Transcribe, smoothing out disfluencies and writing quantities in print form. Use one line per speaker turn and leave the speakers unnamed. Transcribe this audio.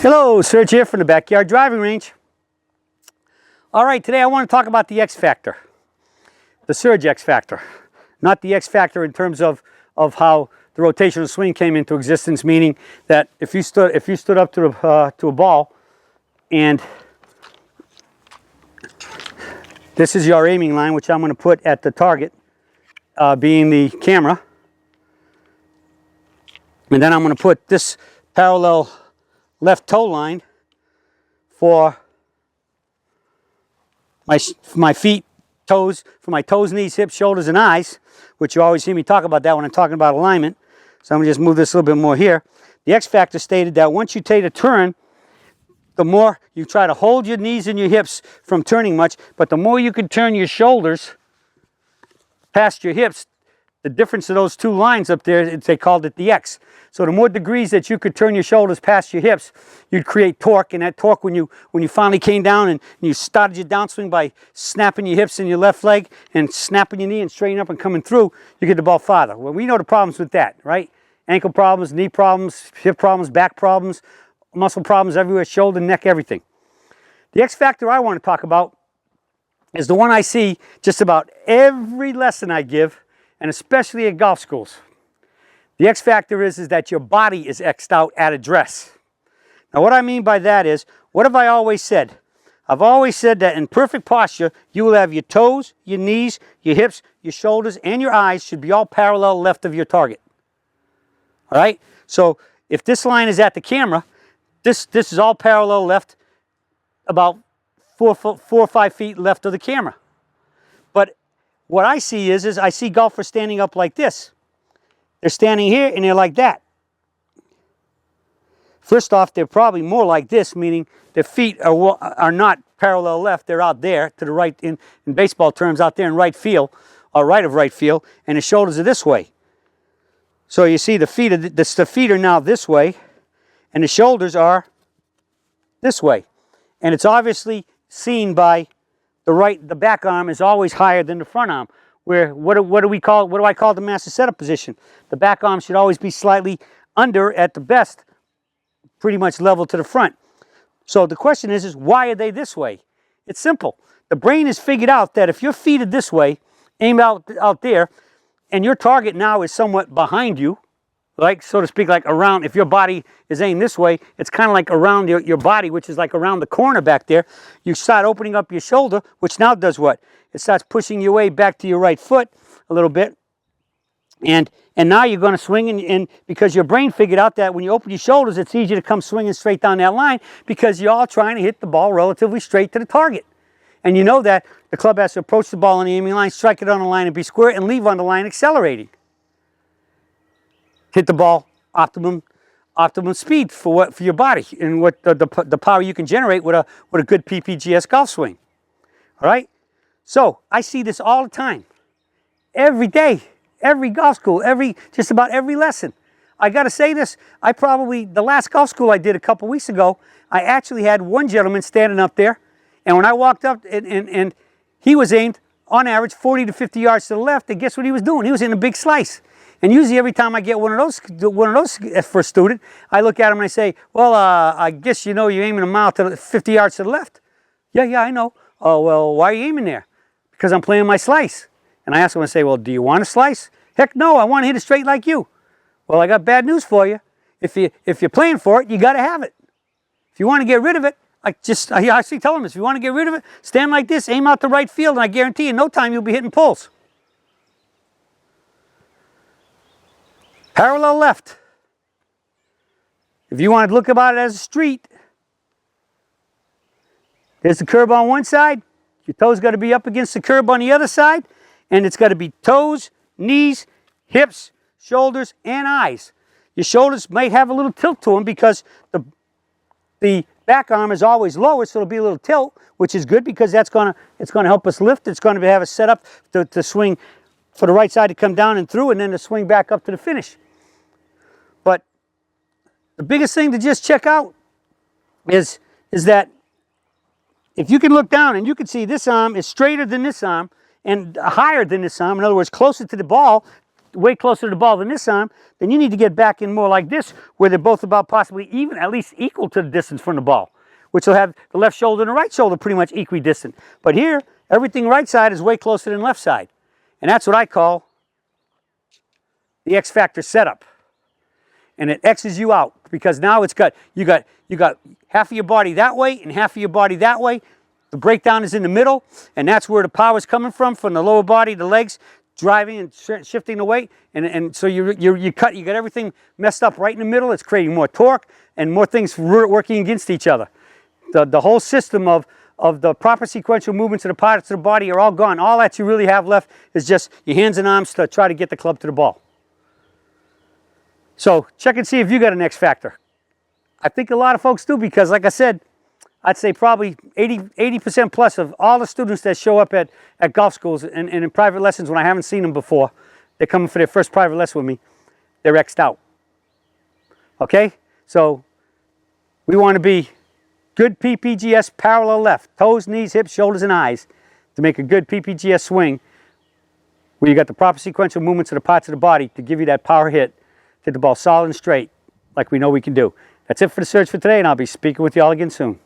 Hello, Serge here from the Backyard Driving Range. All right, today I want to talk about the X Factor, the Serge X Factor. Not the X Factor in terms of how the rotational swing came into existence, meaning that if you stood up to a ball, and this is your aiming line, which I'm going to put at the target, being the camera, and then I'm going to put this parallel left toe line for my feet, toes, for my toes, knees, hips, shoulders, and eyes, which you always hear me talk about that when I'm talking about alignment. So I'm going to just move this a little bit more here. The X Factor stated that once you take a turn, the more you try to hold your knees and your hips from turning much, but the more you can turn your shoulders past your hips, the difference of those two lines up there, they called it the X. So the more degrees that you could turn your shoulders past your hips, you'd create torque. And that torque, when you finally came down and you started your downswing by snapping your hips in your left leg and snapping your knee and straightening up and coming through, you get the ball farther. Well, we know the problems with that, right? Ankle problems, knee problems, hip problems, back problems, muscle problems everywhere, shoulder, neck, everything. The X Factor I want to talk about is the one I see just about every lesson I give, and especially at golf schools. The X Factor is that your body is X'd out at address. Now what I mean by that is, what have I always said? I've always said that in perfect posture, you will have your toes, your knees, your hips, your shoulders, and your eyes should be all parallel left of your target. All right? So if this line is at the camera, this is all parallel left, about 4 or 5 feet left of the camera. But what I see is I see golfers standing up like this. They're standing here and they're like that. First off, they're probably more like this, meaning their feet are not parallel left. They're out there to the right, in baseball terms, out there in right field, or right of right field, and the shoulders are this way. So you see the feet are now this way, and the shoulders are this way. And it's obviously seen by the back arm is always higher than the front arm. Where what do I call the master setup position? The back arm should always be slightly under at the best, pretty much level to the front. So the question is why are they this way? It's simple. The brain has figured out that if your feet are this way, aimed out there, and your target now is somewhat behind you, like, so to speak, like around, if your body is aimed this way, it's kind of like around your body, which is like around the corner back there. You start opening up your shoulder, which now does what? It starts pushing your way back to your right foot a little bit. And now you're going to swing, and because your brain figured out that when you open your shoulders, it's easier to come swinging straight down that line because you're all trying to hit the ball relatively straight to the target. And you know that the club has to approach the ball on the aiming line, strike it on the line and be square, and leave on the line accelerating. Hit the ball optimum speed for your body and what the power you can generate with a good PPGS golf swing. All right? So I see this all the time, every day, every golf school, just about every lesson. I got to say this, the last golf school I did a couple weeks ago, I actually had one gentleman standing up there, and when I walked up and he was aimed on average 40 to 50 yards to the left, and guess what he was doing? He was in a big slice. And usually every time I get one of those for a student, I look at him and I say, well, I guess you know you're aiming a mile to 50 yards to the left. Yeah, I know. Oh, well, why are you aiming there? Because I'm playing my slice. And I ask him, I say, well, do you want a slice? Heck no, I want to hit it straight like you. Well, I got bad news for you. If you're playing for it, you got to have it. If you want to get rid of it, I actually tell them this, if you want to get rid of it, stand like this, aim out the right field, and I guarantee in no time you'll be hitting pulls. Parallel left. If you want to look about it as a street, there's the curb on one side, your toes got to be up against the curb on the other side, and it's got to be toes, knees, hips, shoulders, and eyes. Your shoulders might have a little tilt to them because the back arm is always lower, so it'll be a little tilt, which is good because it's going to help us lift. It's going to have us set up to swing for the right side to come down and through, and then to swing back up to the finish. But the biggest thing to just check out is that if you can look down and you can see this arm is straighter than this arm and higher than this arm, in other words, closer to the ball way closer to the ball than this arm, then you need to get back in more like this, where they're both about possibly even, at least equal to the distance from the ball, which will have the left shoulder and the right shoulder pretty much equidistant. But here, everything right side is way closer than left side. And that's what I call the X factor setup. And it X's you out, because now you got half of your body that way and half of your body that way. The breakdown is in the middle, and that's where the power is coming from the lower body, the legs, driving and shifting the weight. And so you got everything messed up right in the middle. It's creating more torque and more things working against each other. The whole system of the proper sequential movements of the parts of the body are all gone. All that you really have left is just your hands and arms to try to get the club to the ball. So check and see if you got an X factor. I think a lot of folks do, because like I said, I'd say probably 80% plus of all the students that show up at golf schools and in private lessons when I haven't seen them before, they're coming for their first private lesson with me, they're X'd out. Okay? So we want to be good PPGS parallel left, toes, knees, hips, shoulders, and eyes, to make a good PPGS swing where you got the proper sequential movements of the parts of the body to give you that power hit, hit the ball solid and straight like we know we can do. That's it for the search for today, and I'll be speaking with you all again soon.